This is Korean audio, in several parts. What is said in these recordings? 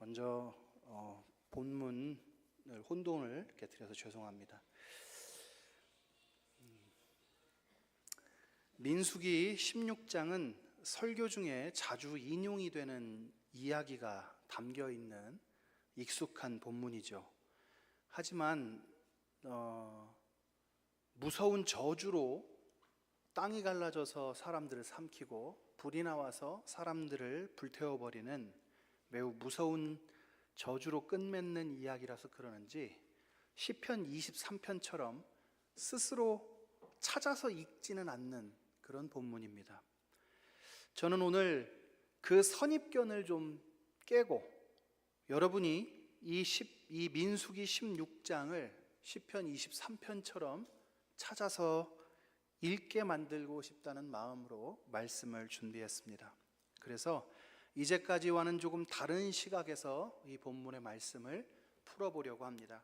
먼저 본문을 혼동을 깨뜨려서 죄송합니다. 민수기 16장은 설교 중에 자주 인용이 되는 이야기가 담겨 있는 익숙한 본문이죠. 하지만 무서운 저주로 땅이 갈라져서 사람들을 삼키고 불이 나와서 사람들을 불태워버리는 매우 무서운 저주로 끝맺는 이야기라서 그러는지 시편 23편처럼 스스로 찾아서 읽지는 않는 그런 본문입니다. 저는 오늘 그 선입견을 좀 깨고 여러분이 이 민수기 16장을 시편 23편처럼 찾아서 읽게 만들고 싶다는 마음으로 말씀을 준비했습니다. 그래서 이제까지와는 조금 다른 시각에서 이 본문의 말씀을 풀어보려고 합니다.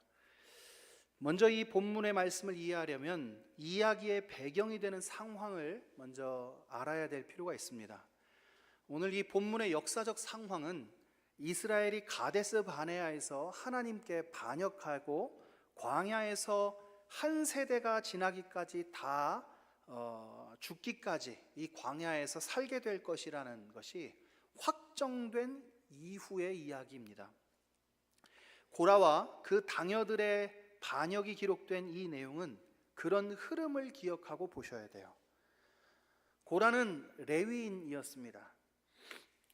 먼저 이 본문의 말씀을 이해하려면 이야기의 배경이 되는 상황을 먼저 알아야 될 필요가 있습니다. 오늘 이 본문의 역사적 상황은 이스라엘이 가데스 바네아에서 하나님께 반역하고 광야에서 한 세대가 지나기까지 다 죽기까지 이 광야에서 살게 될 것이라는 것이 확정된 이후의 이야기입니다. 고라와 그 당여들의 반역이 기록된 이 내용은 그런 흐름을 기억하고 보셔야 돼요. 고라는 레위인이었습니다.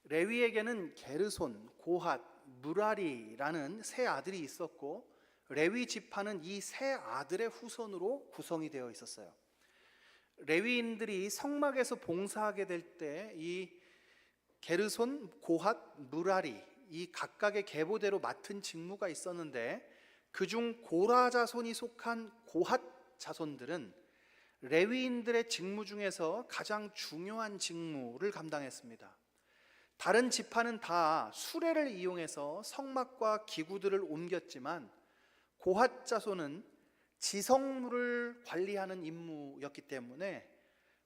레위에게는 게르손, 고핫, 무라리라는 세 아들이 있었고 레위 지파는 이 세 아들의 후손으로 구성이 되어 있었어요. 레위인들이 성막에서 봉사하게 될 때 이 게르손, 고핫, 무라리 이 각각의 계보대로 맡은 직무가 있었는데 그중 고라 자손이 속한 고핫 자손들은 레위인들의 직무 중에서 가장 중요한 직무를 감당했습니다. 다른 지파는 다 수레를 이용해서 성막과 기구들을 옮겼지만 고핫 자손은 지성물을 관리하는 임무였기 때문에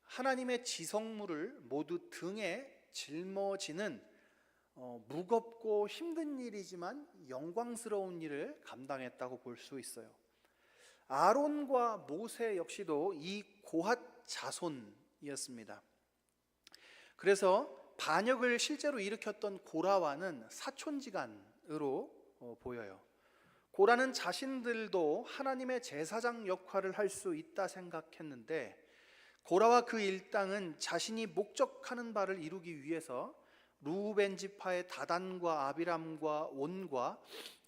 하나님의 지성물을 모두 등에 짊어지는 무겁고 힘든 일이지만 영광스러운 일을 감당했다고 볼 수 있어요. 아론과 모세 역시도 이 고핫 자손이었습니다. 그래서 반역을 실제로 일으켰던 고라와는 사촌지간으로 보여요. 고라는 자신들도 하나님의 제사장 역할을 할 수 있다 생각했는데 고라와 그 일당은 자신이 목적하는 바를 이루기 위해서 루벤 지파의 다단과 아비람과 온과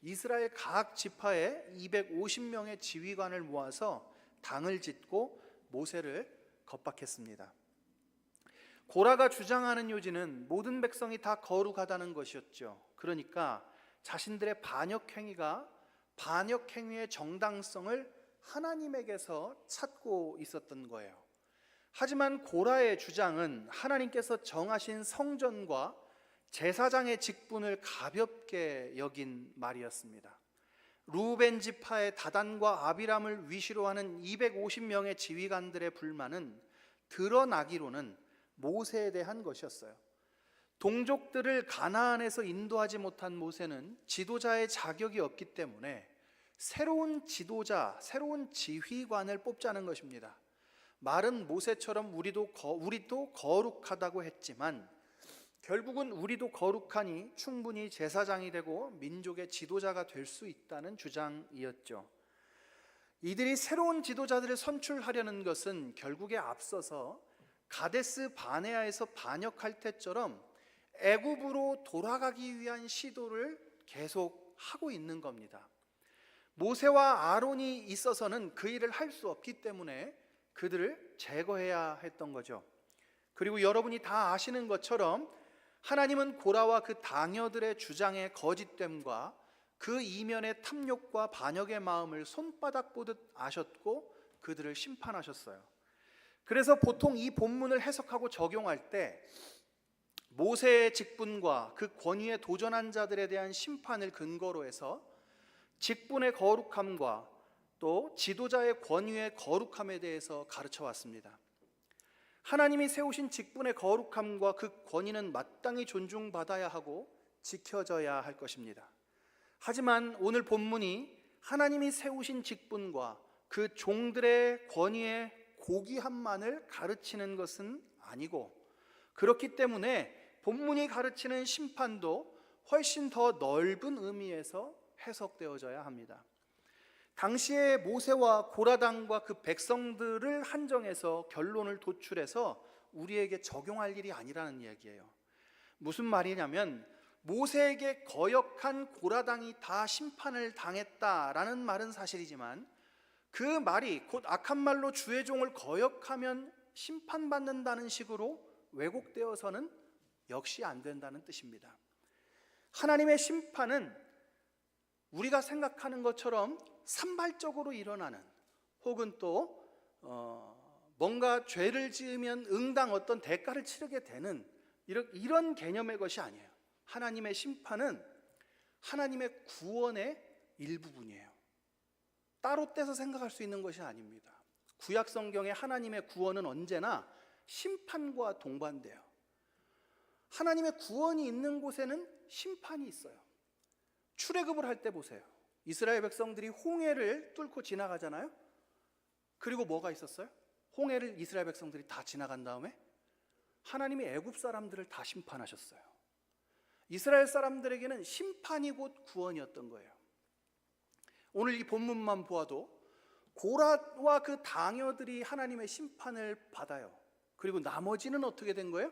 이스라엘 각 지파의 250명의 지휘관을 모아서 당을 짓고 모세를 겁박했습니다. 고라가 주장하는 요지는 모든 백성이 다 거룩하다는 것이었죠. 그러니까 자신들의 반역행위의 정당성을 하나님에게서 찾고 있었던 거예요. 하지만 고라의 주장은 하나님께서 정하신 성전과 제사장의 직분을 가볍게 여긴 말이었습니다. 루벤 지파의 다단과 아비람을 위시로 하는 250명의 지휘관들의 불만은 드러나기로는 모세에 대한 것이었어요. 동족들을 가나안에서 인도하지 못한 모세는 지도자의 자격이 없기 때문에 새로운 지도자, 새로운 지휘관을 뽑자는 것입니다. 말은 모세처럼 우리도 거룩하다고 했지만 결국은 우리도 거룩하니 충분히 제사장이 되고 민족의 지도자가 될 수 있다는 주장이었죠. 이들이 새로운 지도자들을 선출하려는 것은 결국에 앞서서 가데스 바네아에서 반역할 때처럼 애굽으로 돌아가기 위한 시도를 계속 하고 있는 겁니다. 모세와 아론이 있어서는 그 일을 할 수 없기 때문에 그들을 제거해야 했던 거죠. 그리고 여러분이 다 아시는 것처럼 하나님은 고라와 그 당여들의 주장의 거짓됨과 그 이면의 탐욕과 반역의 마음을 손바닥 보듯 아셨고 그들을 심판하셨어요. 그래서 보통 이 본문을 해석하고 적용할 때 모세의 직분과 그 권위에 도전한 자들에 대한 심판을 근거로 해서 직분의 거룩함과 또 지도자의 권위의 거룩함에 대해서 가르쳐 왔습니다. 하나님이 세우신 직분의 거룩함과 그 권위는 마땅히 존중받아야 하고 지켜져야 할 것입니다. 하지만 오늘 본문이 하나님이 세우신 직분과 그 종들의 권위의 고귀함만을 가르치는 것은 아니고, 그렇기 때문에 본문이 가르치는 심판도 훨씬 더 넓은 의미에서 해석되어져야 합니다. 당시에 모세와 고라당과 그 백성들을 한정해서 결론을 도출해서 우리에게 적용할 일이 아니라는 이야기예요. 무슨 말이냐면, 모세에게 거역한 고라당이 다 심판을 당했다라는 말은 사실이지만, 그 말이 곧 악한 말로 주의 종을 거역하면 심판받는다는 식으로 왜곡되어서는 역시 안 된다는 뜻입니다. 하나님의 심판은 우리가 생각하는 것처럼 산발적으로 일어나는, 혹은 또 뭔가 죄를 지으면 응당 어떤 대가를 치르게 되는 이런 개념의 것이 아니에요. 하나님의 심판은 하나님의 구원의 일부분이에요. 따로 떼서 생각할 수 있는 것이 아닙니다. 구약 성경의 하나님의 구원은 언제나 심판과 동반돼요. 하나님의 구원이 있는 곳에는 심판이 있어요. 출애굽을 할 때 보세요. 이스라엘 백성들이 홍해를 뚫고 지나가잖아요. 그리고 뭐가 있었어요? 홍해를 이스라엘 백성들이 다 지나간 다음에 하나님이 애굽 사람들을 다 심판하셨어요. 이스라엘 사람들에게는 심판이 곧 구원이었던 거예요. 오늘 이 본문만 보아도 고라와 그 당여들이 하나님의 심판을 받아요. 그리고 나머지는 어떻게 된 거예요?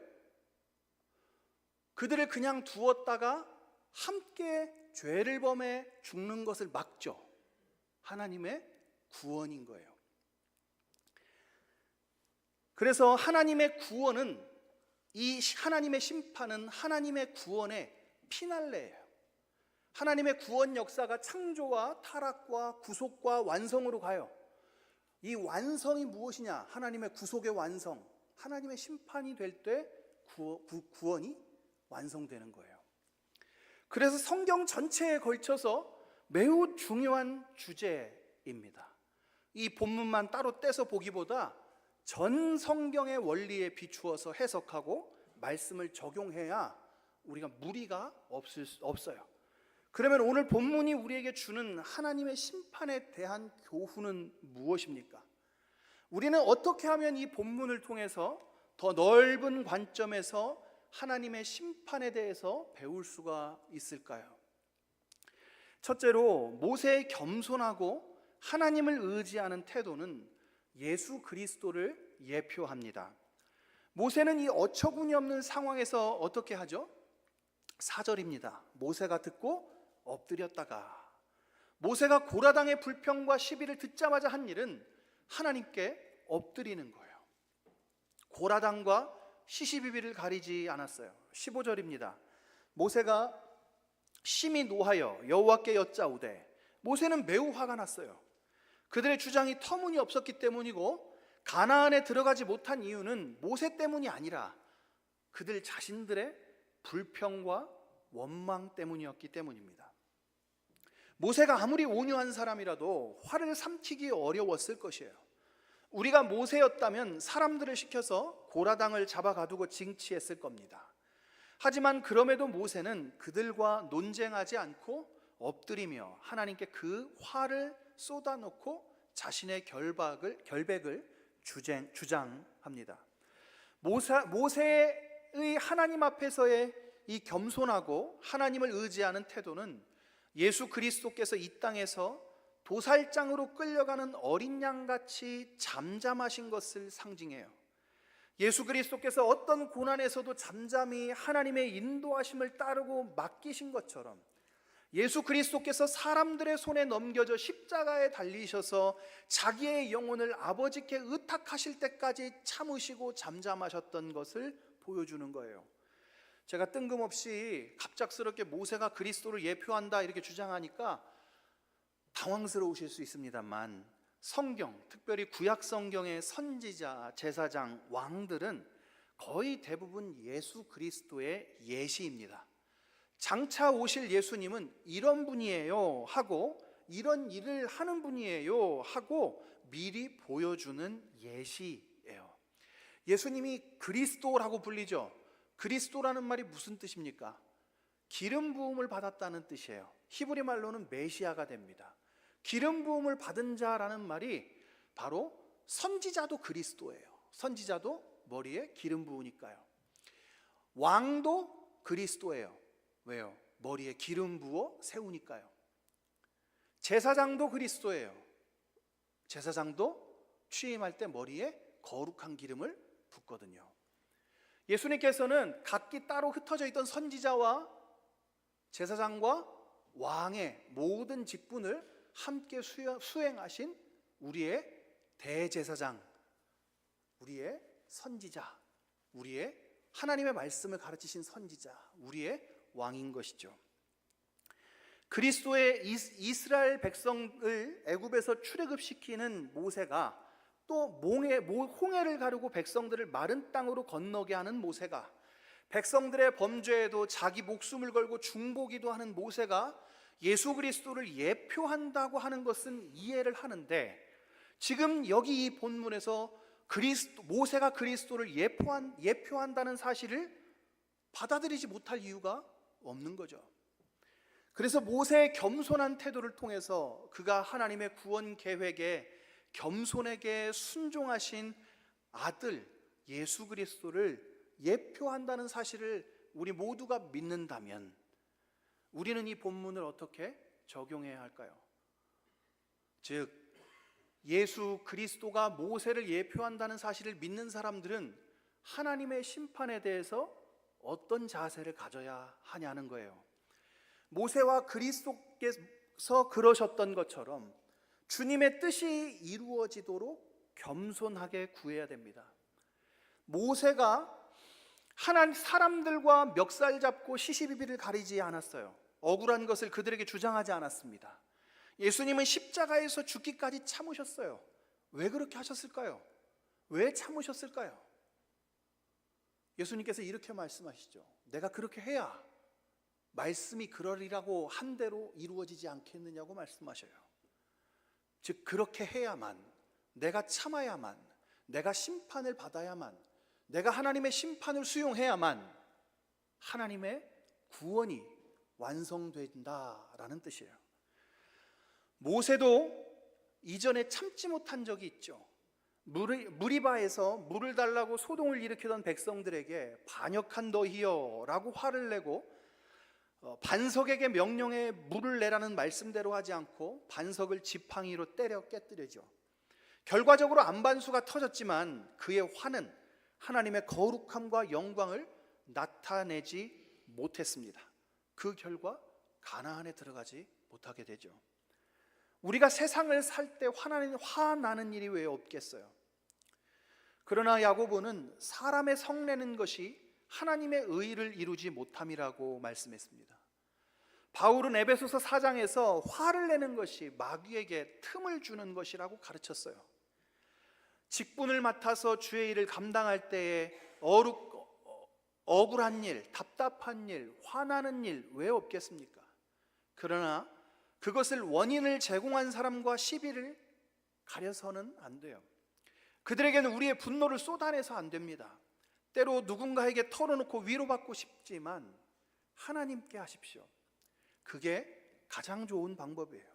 그들을 그냥 두었다가 함께 죄를 범해 죽는 것을 막죠. 하나님의 구원인 거예요. 그래서 하나님의 구원은, 이 하나님의 심판은 하나님의 구원의 피날레예요. 하나님의 구원 역사가 창조와 타락과 구속과 완성으로 가요. 이 완성이 무엇이냐? 하나님의 구속의 완성, 하나님의 심판이 될 때 구원이 완성되는 거예요. 그래서 성경 전체에 걸쳐서 매우 중요한 주제입니다. 이 본문만 따로 떼서 보기보다 전 성경의 원리에 비추어서 해석하고 말씀을 적용해야 우리가 무리가 없어요. 그러면 오늘 본문이 우리에게 주는 하나님의 심판에 대한 교훈은 무엇입니까? 우리는 어떻게 하면 이 본문을 통해서 더 넓은 관점에서 하나님의 심판에 대해서 배울 수가 있을까요? 첫째로, 모세의 겸손하고 하나님을 의지하는 태도는 예수 그리스도를 예표합니다. 모세는 이 어처구니 없는 상황에서 어떻게 하죠? 4절입니다. 모세가 듣고 엎드렸다가. 모세가 고라당의 불평과 시비를 듣자마자 한 일은 하나님께 엎드리는 거예요. 고라당과 시시비비를 가리지 않았어요. 15절입니다. 모세가 심히 노하여 여호와께 여짜오되. 모세는 매우 화가 났어요. 그들의 주장이 터무니없었기 때문이고, 가나안에 들어가지 못한 이유는 모세 때문이 아니라 그들 자신들의 불평과 원망 때문이었기 때문입니다. 모세가 아무리 온유한 사람이라도 화를 삼키기 어려웠을 것이에요. 우리가 모세였다면 사람들을 시켜서 고라당을 잡아가두고 징치했을 겁니다. 하지만 그럼에도 모세는 그들과 논쟁하지 않고 엎드리며 하나님께 그 화를 쏟아놓고 자신의 결백을 주장합니다. 모세의 하나님 앞에서의 이 겸손하고 하나님을 의지하는 태도는 예수 그리스도께서 이 땅에서 도살장으로 끌려가는 어린 양같이 잠잠하신 것을 상징해요. 예수 그리스도께서 어떤 고난에서도 잠잠히 하나님의 인도하심을 따르고 맡기신 것처럼, 예수 그리스도께서 사람들의 손에 넘겨져 십자가에 달리셔서 자기의 영혼을 아버지께 의탁하실 때까지 참으시고 잠잠하셨던 것을 보여주는 거예요. 제가 뜬금없이 갑작스럽게 모세가 그리스도를 예표한다 이렇게 주장하니까 당황스러우실 수 있습니다만, 성경, 특별히 구약 성경의 선지자, 제사장, 왕들은 거의 대부분 예수 그리스도의 예시입니다. 장차 오실 예수님은 이런 분이에요 하고, 이런 일을 하는 분이에요 하고 미리 보여주는 예시예요. 예수님이 그리스도라고 불리죠. 그리스도라는 말이 무슨 뜻입니까? 기름 부음을 받았다는 뜻이에요. 히브리 말로는 메시아가 됩니다. 기름 부음을 받은 자라는 말이 바로 선지자도 그리스도예요. 선지자도 머리에 기름 부으니까요. 왕도 그리스도예요. 왜요? 머리에 기름 부어 세우니까요. 제사장도 그리스도예요. 제사장도 취임할 때 머리에 거룩한 기름을 붓거든요. 예수님께서는 각기 따로 흩어져 있던 선지자와 제사장과 왕의 모든 직분을 함께 수행하신 우리의 대제사장, 우리의 선지자, 우리의 하나님의 말씀을 가르치신 선지자, 우리의 왕인 것이죠. 그리스도의 이스라엘 백성을 애굽에서 출애굽시키는 모세가, 또 홍해를 가르고 백성들을 마른 땅으로 건너게 하는 모세가, 백성들의 범죄에도 자기 목숨을 걸고 중보기도 하는 모세가 예수 그리스도를 예표한다고 하는 것은 이해를 하는데, 지금 여기 이 본문에서 모세가 그리스도를 예표한다는 사실을 받아들이지 못할 이유가 없는 거죠. 그래서 모세의 겸손한 태도를 통해서 그가 하나님의 구원 계획에 겸손에게 순종하신 아들 예수 그리스도를 예표한다는 사실을 우리 모두가 믿는다면, 우리는 이 본문을 어떻게 적용해야 할까요? 즉, 예수 그리스도가 모세를 예표한다는 사실을 믿는 사람들은 하나님의 심판에 대해서 어떤 자세를 가져야 하냐는 거예요. 모세와 그리스도께서 그러셨던 것처럼 주님의 뜻이 이루어지도록 겸손하게 구해야 됩니다. 모세가 사람들과 멱살 잡고 시시비비를 가리지 않았어요. 억울한 것을 그들에게 주장하지 않았습니다. 예수님은 십자가에서 죽기까지 참으셨어요. 왜 그렇게 하셨을까요? 왜 참으셨을까요? 예수님께서 이렇게 말씀하시죠. 내가 그렇게 해야 말씀이 그러리라고 한 대로 이루어지지 않겠느냐고 말씀하셔요. 즉, 그렇게 해야만, 내가 참아야만, 내가 심판을 받아야만, 내가 하나님의 심판을 수용해야만 하나님의 구원이 완성된다라는 뜻이에요. 모세도 이전에 참지 못한 적이 있죠. 무리바에서 물을 달라고 소동을 일으키던 백성들에게 반역한 너희여 라고 화를 내고 반석에게 명령해 물을 내라는 말씀대로 하지 않고 반석을 지팡이로 때려 깨뜨리죠. 결과적으로 안반수가 터졌지만 그의 화는 하나님의 거룩함과 영광을 나타내지 못했습니다. 그 결과 가나안에 들어가지 못하게 되죠. 우리가 세상을 살 때 화나는 일이 왜 없겠어요? 그러나 야고보는 사람의 성내는 것이 하나님의 의를 이루지 못함이라고 말씀했습니다. 바울은 에베소서 4장에서 화를 내는 것이 마귀에게 틈을 주는 것이라고 가르쳤어요. 직분을 맡아서 주의 일을 감당할 때에 억울한 일, 답답한 일, 화나는 일 왜 없겠습니까? 그러나 그것을 원인을 제공한 사람과 시비를 가려서는 안 돼요. 그들에게는 우리의 분노를 쏟아내서 안 됩니다. 때로 누군가에게 털어놓고 위로받고 싶지만 하나님께 하십시오. 그게 가장 좋은 방법이에요.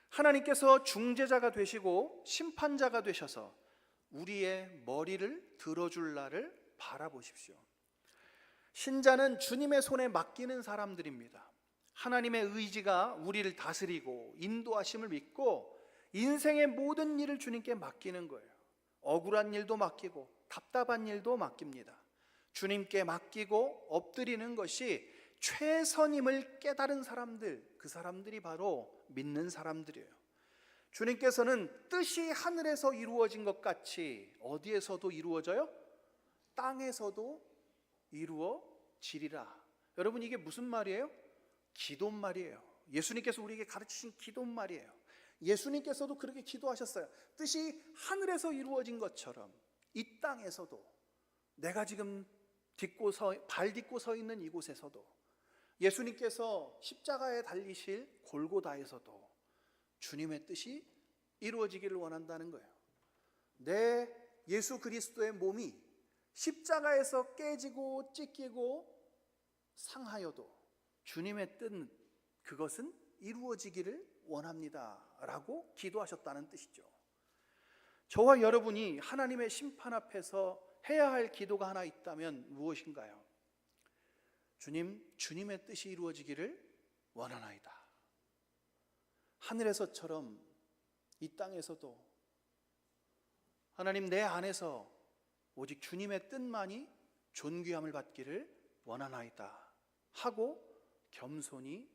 하나님께서 중재자가 되시고 심판자가 되셔서 우리의 머리를 들어줄 날을 바라보십시오. 신자는 주님의 손에 맡기는 사람들입니다. 하나님의 의지가 우리를 다스리고 인도하심을 믿고 인생의 모든 일을 주님께 맡기는 거예요. 억울한 일도 맡기고 답답한 일도 맡깁니다. 주님께 맡기고 엎드리는 것이 최선임을 깨달은 사람들, 그 사람들이 바로 믿는 사람들이에요. 주님께서는 뜻이 하늘에서 이루어진 것 같이 어디에서도 이루어져요? 땅에서도 이루어지리라. 여러분, 이게 무슨 말이에요? 기도말이에요. 예수님께서 우리에게 가르치신 기도말이에요. 예수님께서도 그렇게 기도하셨어요. 뜻이 하늘에서 이루어진 것처럼 이 땅에서도, 내가 지금 발 딛고 서 있는 이곳에서도, 예수님께서 십자가에 달리실 골고다에서도 주님의 뜻이 이루어지기를 원한다는 거예요. 내 예수 그리스도의 몸이 십자가에서 깨지고 찢기고 상하여도 주님의 뜻 그것은 이루어지기를 원합니다 라고 기도하셨다는 뜻이죠. 저와 여러분이 하나님의 심판 앞에서 해야 할 기도가 하나 있다면 무엇인가요? 주님, 주님의 뜻이 이루어지기를 원하나이다. 하늘에서처럼 이 땅에서도 하나님 내 안에서 오직 주님의 뜻만이 존귀함을 받기를 원하나이다 하고 겸손히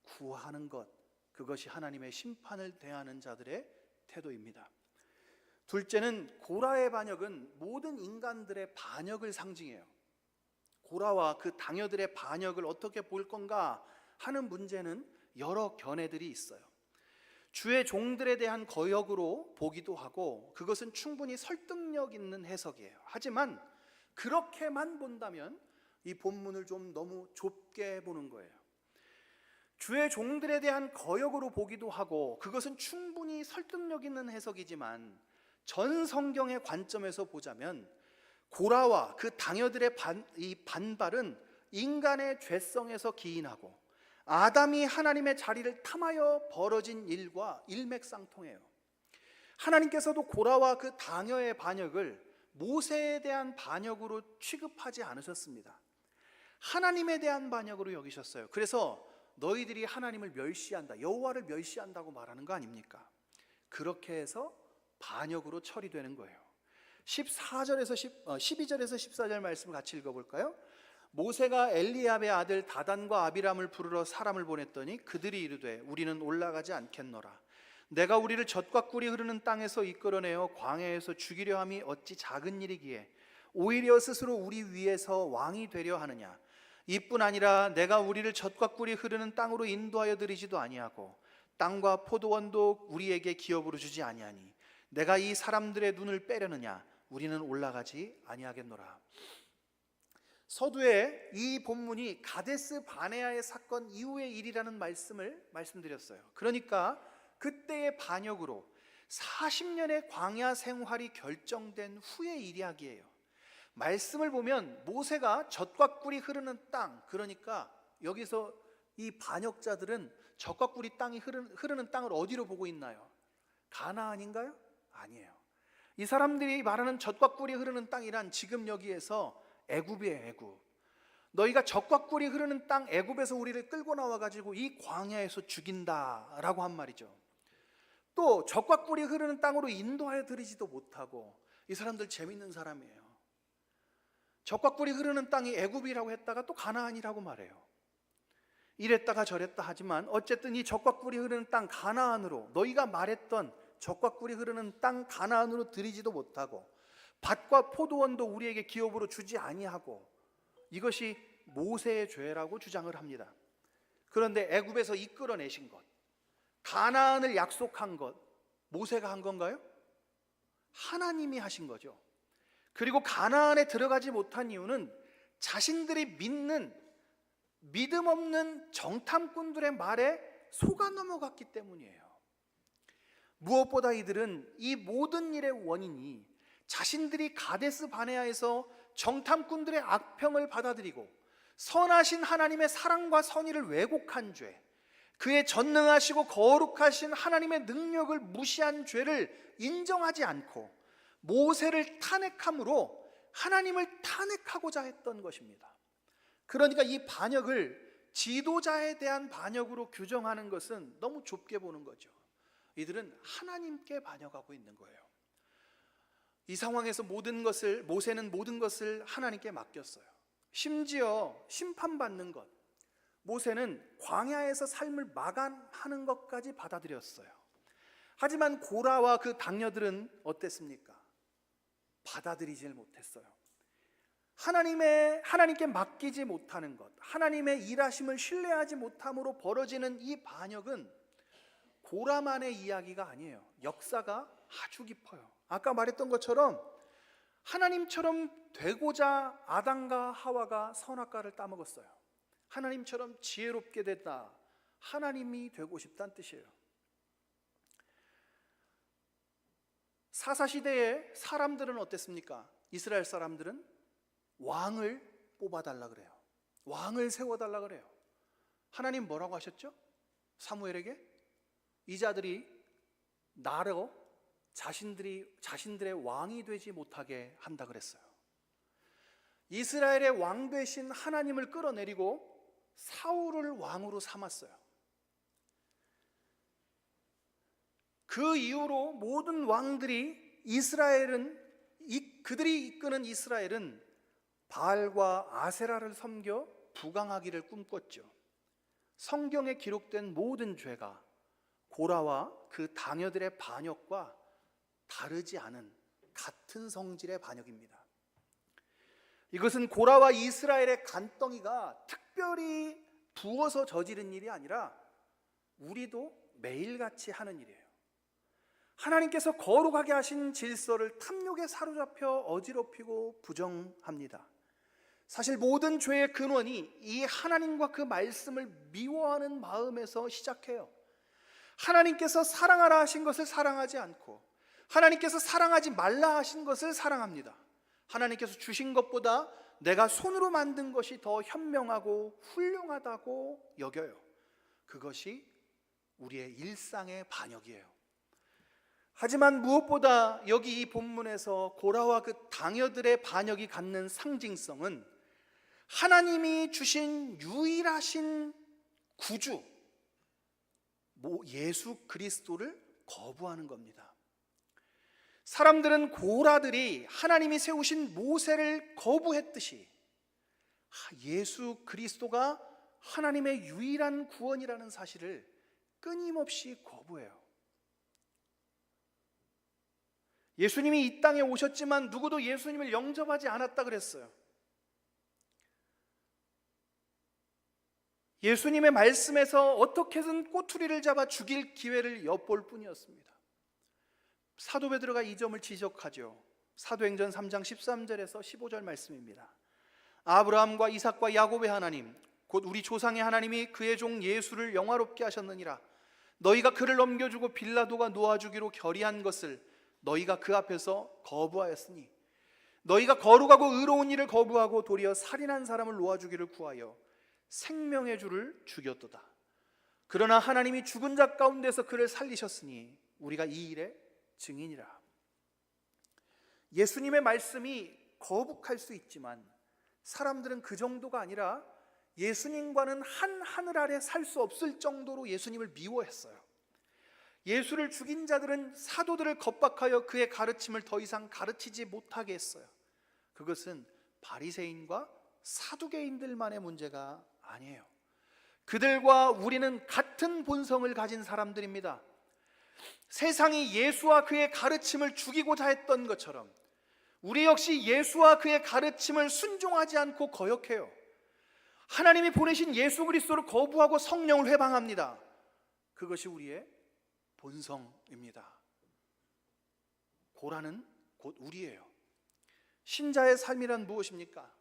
구하는 것, 그것이 하나님의 심판을 대하는 자들의 태도입니다. 둘째는 고라의 반역은 모든 인간들의 반역을 상징해요. 고라와 그 당여들의 반역을 어떻게 볼 건가 하는 문제는 여러 견해들이 있어요. 주의 종들에 대한 거역으로 보기도 하고 그것은 충분히 설득력 있는 해석이에요. 하지만 그렇게만 본다면 이 본문을 좀 너무 좁게 보는 거예요. 주의 종들에 대한 거역으로 보기도 하고 그것은 충분히 설득력 있는 해석이지만 전 성경의 관점에서 보자면 고라와 그 당여들의 반발은 인간의 죄성에서 기인하고 아담이 하나님의 자리를 탐하여 벌어진 일과 일맥상통해요. 하나님께서도 고라와 그 당여의 반역을 모세에 대한 반역으로 취급하지 않으셨습니다. 하나님에 대한 반역으로 여기셨어요. 그래서 너희들이 하나님을 멸시한다, 여호와를 멸시한다고 말하는 거 아닙니까? 그렇게 해서 반역으로 처리되는 거예요. 12절에서 14절 말씀 같이 읽어볼까요? 모세가 엘리압의 아들 다단과 아비람을 부르러 사람을 보냈더니 그들이 이르되 우리는 올라가지 않겠노라. 내가 우리를 젖과 꿀이 흐르는 땅에서 이끌어내어 광야에서 죽이려 함이 어찌 작은 일이기에 오히려 스스로 우리 위에서 왕이 되려 하느냐. 이뿐 아니라 내가 우리를 젖과 꿀이 흐르는 땅으로 인도하여 드리지도 아니하고 땅과 포도원도 우리에게 기업으로 주지 아니하니 내가 이 사람들의 눈을 빼려느냐. 우리는 올라가지 아니하겠노라. 서두에 이 본문이 가데스 바네아의 사건 이후의 일이라는 말씀드렸어요. 그러니까 그때의 반역으로 40년의 광야 생활이 결정된 후의 이야기예요. 말씀을 보면 모세가 젖과 꿀이 흐르는 땅, 그러니까 여기서 이 반역자들은 젖과 꿀이 땅이 흐르는 땅을 어디로 보고 있나요? 가나안인가요? 아니에요. 이 사람들이 말하는 젖과 꿀이 흐르는 땅이란 지금 여기에서 애굽이에요. 애굽. 너희가 젖과 꿀이 흐르는 땅 애굽에서 우리를 끌고 나와가지고 이 광야에서 죽인다라고 한 말이죠. 또 젖과 꿀이 흐르는 땅으로 인도하여 드리지도 못하고, 이 사람들 재밌는 사람이에요. 젖과 꿀이 흐르는 땅이 애굽이라고 했다가 또 가나안이라고 말해요. 이랬다가 저랬다 하지만 어쨌든 이 젖과 꿀이 흐르는 땅 가나안으로, 너희가 말했던 젖과 꿀이 흐르는 땅 가나안으로 드리지도 못하고 밭과 포도원도 우리에게 기업으로 주지 아니하고, 이것이 모세의 죄라고 주장을 합니다. 그런데 애굽에서 이끌어내신 것, 가나안을 약속한 것, 모세가 한 건가요? 하나님이 하신 거죠. 그리고 가나안에 들어가지 못한 이유는 자신들이 믿는 믿음 없는 정탐꾼들의 말에 속아 넘어갔기 때문이에요. 무엇보다 이들은 이 모든 일의 원인이 자신들이 가데스 바네아에서 정탐꾼들의 악평을 받아들이고 선하신 하나님의 사랑과 선의를 왜곡한 죄, 그의 전능하시고 거룩하신 하나님의 능력을 무시한 죄를 인정하지 않고 모세를 탄핵함으로 하나님을 탄핵하고자 했던 것입니다. 그러니까 이 반역을 지도자에 대한 반역으로 규정하는 것은 너무 좁게 보는 거죠. 이들은 하나님께 반역하고 있는 거예요. 이 상황에서 모세는 모든 것을 하나님께 맡겼어요. 심지어 심판받는 것, 모세는 광야에서 삶을 마감하는 것까지 받아들였어요. 하지만 고라와 그 당녀들은 어땠습니까? 받아들이질 못했어요. 하나님께 맡기지 못하는 것, 하나님의 일하심을 신뢰하지 못함으로 벌어지는 이 반역은 고라만의 이야기가 아니에요. 역사가 아주 깊어요. 아까 말했던 것처럼 하나님처럼 되고자 아담과 하와가 선악과를 따먹었어요. 하나님처럼 지혜롭게 됐다, 하나님이 되고 싶다는 뜻이에요. 사사시대의 사람들은 어땠습니까? 이스라엘 사람들은 왕을 뽑아달라 그래요. 왕을 세워달라 그래요. 하나님 뭐라고 하셨죠? 사무엘에게 이 자들이 나로 자신들의 왕이 되지 못하게 한다 그랬어요. 이스라엘의 왕 되신 하나님을 끌어내리고 사울을 왕으로 삼았어요. 그 이후로 모든 왕들이 그들이 이끄는 이스라엘은 바알과 아세라를 섬겨 부강하기를 꿈꿨죠. 성경에 기록된 모든 죄가 고라와 그 당여들의 반역과 다르지 않은 같은 성질의 반역입니다. 이것은 고라와 이스라엘의 간덩이가 특별히 부어서 저지른 일이 아니라 우리도 매일같이 하는 일이에요. 하나님께서 거룩하게 하신 질서를 탐욕에 사로잡혀 어지럽히고 부정합니다. 사실 모든 죄의 근원이 이 하나님과 그 말씀을 미워하는 마음에서 시작해요. 하나님께서 사랑하라 하신 것을 사랑하지 않고 하나님께서 사랑하지 말라 하신 것을 사랑합니다. 하나님께서 주신 것보다 내가 손으로 만든 것이 더 현명하고 훌륭하다고 여겨요. 그것이 우리의 일상의 반역이에요. 하지만 무엇보다 여기 이 본문에서 고라와 그 당여들의 반역이 갖는 상징성은 하나님이 주신 유일하신 구주 예수 그리스도를 거부하는 겁니다. 사람들은 고라들이 하나님이 세우신 모세를 거부했듯이 예수 그리스도가 하나님의 유일한 구원이라는 사실을 끊임없이 거부해요. 예수님이 이 땅에 오셨지만 누구도 예수님을 영접하지 않았다 그랬어요. 예수님의 말씀에서 어떻게든 꼬투리를 잡아 죽일 기회를 엿볼 뿐이었습니다. 사도 베드로가 이 점을 지적하죠. 사도행전 3장 13절에서 15절 말씀입니다. 아브라함과 이삭과 야곱의 하나님 곧 우리 조상의 하나님이 그의 종 예수를 영화롭게 하셨느니라. 너희가 그를 넘겨주고 빌라도가 놓아주기로 결의한 것을 너희가 그 앞에서 거부하였으니 너희가 거룩하고 의로운 일을 거부하고 도리어 살인한 사람을 놓아주기를 구하여 생명의 주를 죽였도다. 그러나 하나님이 죽은 자 가운데서 그를 살리셨으니 우리가 이 일의 증인이라. 예수님의 말씀이 거북할 수 있지만 사람들은 그 정도가 아니라 예수님과는 한 하늘 아래 살 수 없을 정도로 예수님을 미워했어요. 예수를 죽인 자들은 사도들을 겁박하여 그의 가르침을 더 이상 가르치지 못하게 했어요. 그것은 바리새인과 사두개인들만의 문제가 아니에요. 그들과 우리는 같은 본성을 가진 사람들입니다. 세상이 예수와 그의 가르침을 죽이고자 했던 것처럼 우리 역시 예수와 그의 가르침을 순종하지 않고 거역해요. 하나님이 보내신 예수 그리스도를 거부하고 성령을 회방합니다. 그것이 우리의 본성입니다. 고라는 곧 우리예요. 신자의 삶이란 무엇입니까?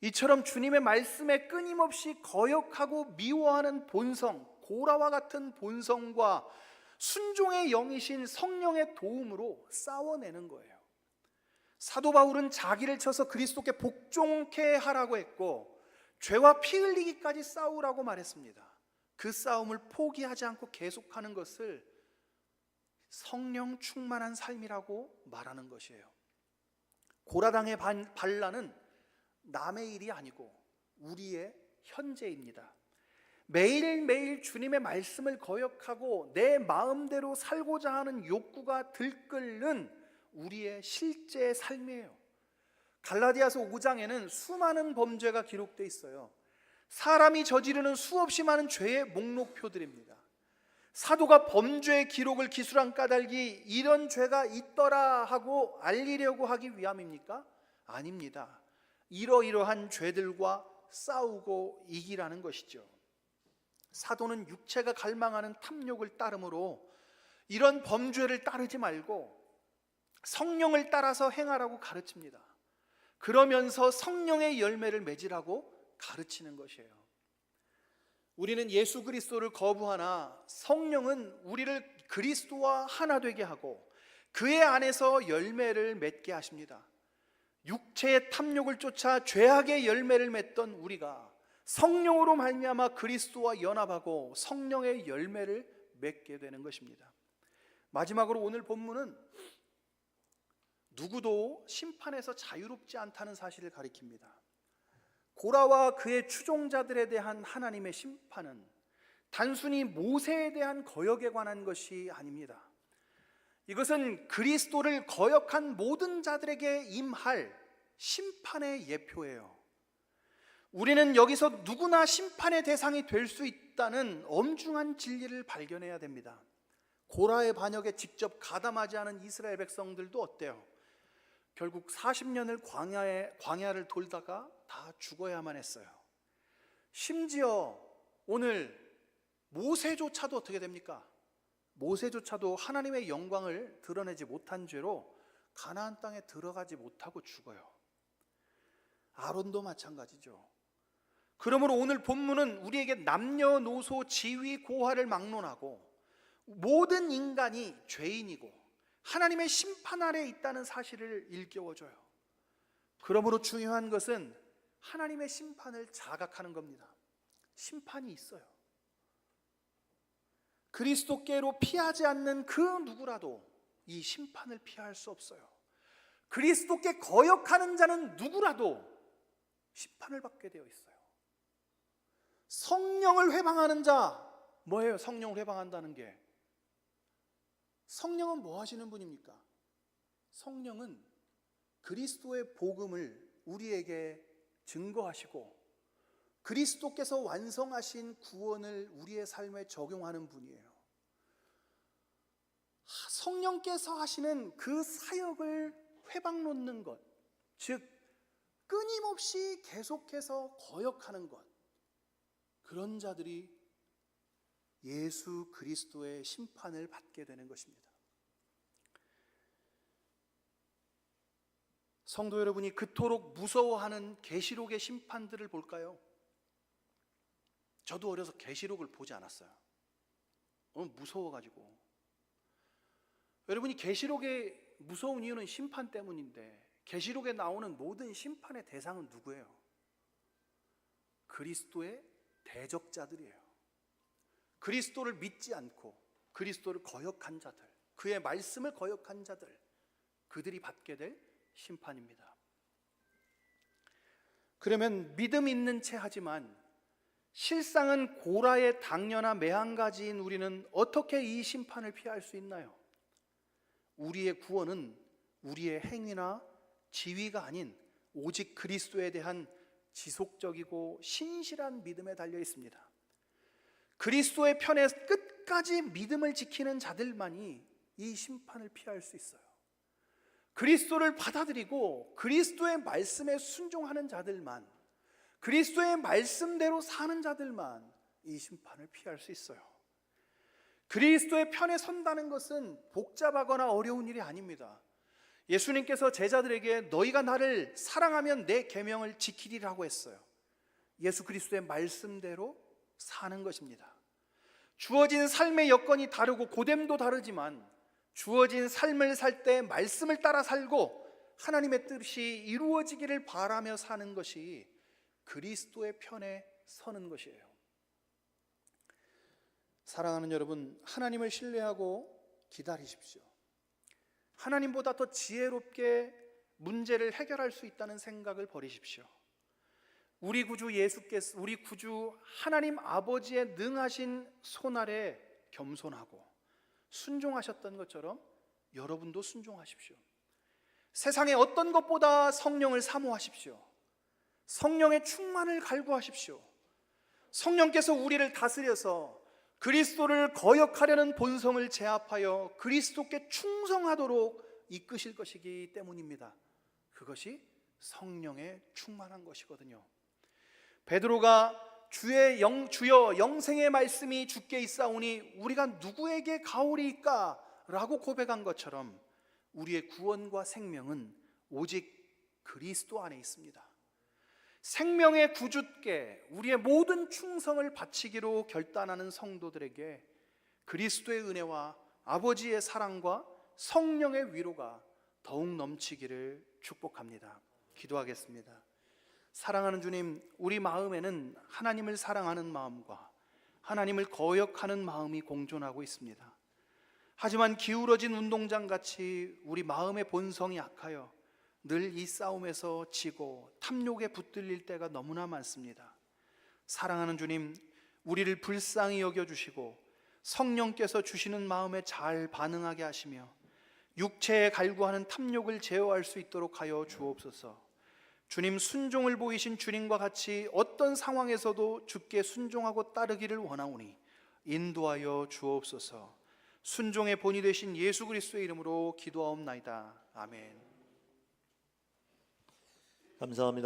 이처럼 주님의 말씀에 끊임없이 거역하고 미워하는 본성, 고라와 같은 본성과 순종의 영이신 성령의 도움으로 싸워내는 거예요. 사도 바울은 자기를 쳐서 그리스도께 복종케 하라고 했고 죄와 피 흘리기까지 싸우라고 말했습니다. 그 싸움을 포기하지 않고 계속하는 것을 성령 충만한 삶이라고 말하는 것이에요. 고라당의 반란은 남의 일이 아니고 우리의 현재입니다. 매일매일 주님의 말씀을 거역하고 내 마음대로 살고자 하는 욕구가 들끓는 우리의 실제 삶이에요. 갈라디아서 5장에는 수많은 범죄가 기록되어 있어요. 사람이 저지르는 수없이 많은 죄의 목록표들입니다. 사도가 범죄의 기록을 기술한 까닭이 이런 죄가 있더라 하고 알리려고 하기 위함입니까? 아닙니다. 이러이러한 죄들과 싸우고 이기라는 것이죠. 사도는 육체가 갈망하는 탐욕을 따르므로 이런 범죄를 따르지 말고 성령을 따라서 행하라고 가르칩니다. 그러면서 성령의 열매를 맺으라고 가르치는 것이에요. 우리는 예수 그리스도를 거부하나 성령은 우리를 그리스도와 하나 되게 하고 그의 안에서 열매를 맺게 하십니다. 육체의 탐욕을 쫓아 죄악의 열매를 맺던 우리가 성령으로 말미암아 그리스도와 연합하고 성령의 열매를 맺게 되는 것입니다. 마지막으로 오늘 본문은 누구도 심판에서 자유롭지 않다는 사실을 가리킵니다. 고라와 그의 추종자들에 대한 하나님의 심판은 단순히 모세에 대한 거역에 관한 것이 아닙니다. 이것은 그리스도를 거역한 모든 자들에게 임할 심판의 예표예요. 우리는 여기서 누구나 심판의 대상이 될 수 있다는 엄중한 진리를 발견해야 됩니다. 고라의 반역에 직접 가담하지 않은 이스라엘 백성들도 어때요? 결국 40년을 광야를 돌다가 다 죽어야만 했어요. 심지어 오늘 모세조차도 어떻게 됩니까? 모세조차도 하나님의 영광을 드러내지 못한 죄로 가나안 땅에 들어가지 못하고 죽어요. 아론도 마찬가지죠. 그러므로 오늘 본문은 우리에게 남녀노소 지위 고하를 막론하고 모든 인간이 죄인이고 하나님의 심판 아래에 있다는 사실을 일깨워줘요. 그러므로 중요한 것은 하나님의 심판을 자각하는 겁니다. 심판이 있어요. 그리스도께로 피하지 않는 그 누구라도 이 심판을 피할 수 없어요. 그리스도께 거역하는 자는 누구라도 심판을 받게 되어 있어요. 성령을 회방하는 자, 뭐예요? 성령을 회방한다는 게, 성령은 뭐 하시는 분입니까? 성령은 그리스도의 복음을 우리에게 증거하시고 그리스도께서 완성하신 구원을 우리의 삶에 적용하는 분이에요. 성령께서 하시는 그 사역을 회방 놓는 것, 즉 끊임없이 계속해서 거역하는 것, 그런 자들이 예수 그리스도의 심판을 받게 되는 것입니다. 성도 여러분이 그토록 무서워하는 계시록의 심판들을 볼까요? 저도 어려서 계시록을 보지 않았어요. 너무 무서워가지고. 여러분이 계시록에 무서운 이유는 심판 때문인데, 계시록에 나오는 모든 심판의 대상은 누구예요? 그리스도의 대적자들이에요. 그리스도를 믿지 않고 그리스도를 거역한 자들, 그의 말씀을 거역한 자들, 그들이 받게 될 심판입니다. 그러면 믿음 있는 채 하지만 실상은 고라의 당뇨나 매한가지인 우리는 어떻게 이 심판을 피할 수 있나요? 우리의 구원은 우리의 행위나 지위가 아닌 오직 그리스도에 대한 지속적이고 신실한 믿음에 달려 있습니다. 그리스도의 편에 끝까지 믿음을 지키는 자들만이 이 심판을 피할 수 있어요. 그리스도를 받아들이고 그리스도의 말씀에 순종하는 자들만, 그리스도의 말씀대로 사는 자들만 이 심판을 피할 수 있어요. 그리스도의 편에 선다는 것은 복잡하거나 어려운 일이 아닙니다. 예수님께서 제자들에게 너희가 나를 사랑하면 내 계명을 지키리라고 했어요. 예수 그리스도의 말씀대로 사는 것입니다. 주어진 삶의 여건이 다르고 고됨도 다르지만 주어진 삶을 살 때 말씀을 따라 살고 하나님의 뜻이 이루어지기를 바라며 사는 것이 그리스도의 편에 서는 것이에요. 사랑하는 여러분, 하나님을 신뢰하고 기다리십시오. 하나님보다 더 지혜롭게 문제를 해결할 수 있다는 생각을 버리십시오. 우리 구주 예수께서, 우리 구주 하나님 아버지의 능하신 손 아래 겸손하고 순종하셨던 것처럼 여러분도 순종하십시오. 세상의 어떤 것보다 성령을 사모하십시오. 성령의 충만을 갈구하십시오. 성령께서 우리를 다스려서 그리스도를 거역하려는 본성을 제압하여 그리스도께 충성하도록 이끄실 것이기 때문입니다. 그것이 성령의 충만한 것이거든요. 베드로가 주여 영생의 말씀이 주께 있사오니 우리가 누구에게 가오리이까? 라고 고백한 것처럼 우리의 구원과 생명은 오직 그리스도 안에 있습니다. 생명의 구주께 우리의 모든 충성을 바치기로 결단하는 성도들에게 그리스도의 은혜와 아버지의 사랑과 성령의 위로가 더욱 넘치기를 축복합니다. 기도하겠습니다. 사랑하는 주님, 우리 마음에는 하나님을 사랑하는 마음과 하나님을 거역하는 마음이 공존하고 있습니다. 하지만 기울어진 운동장 같이 우리 마음의 본성이 약하여 늘 이 싸움에서 지고 탐욕에 붙들릴 때가 너무나 많습니다. 사랑하는 주님, 우리를 불쌍히 여겨주시고 성령께서 주시는 마음에 잘 반응하게 하시며 육체에 갈구하는 탐욕을 제어할 수 있도록 하여 주옵소서. 주님, 순종을 보이신 주님과 같이 어떤 상황에서도 주께 순종하고 따르기를 원하오니 인도하여 주옵소서. 순종의 본이 되신 예수 그리스도의 이름으로 기도하옵나이다. 아멘. 감사합니다.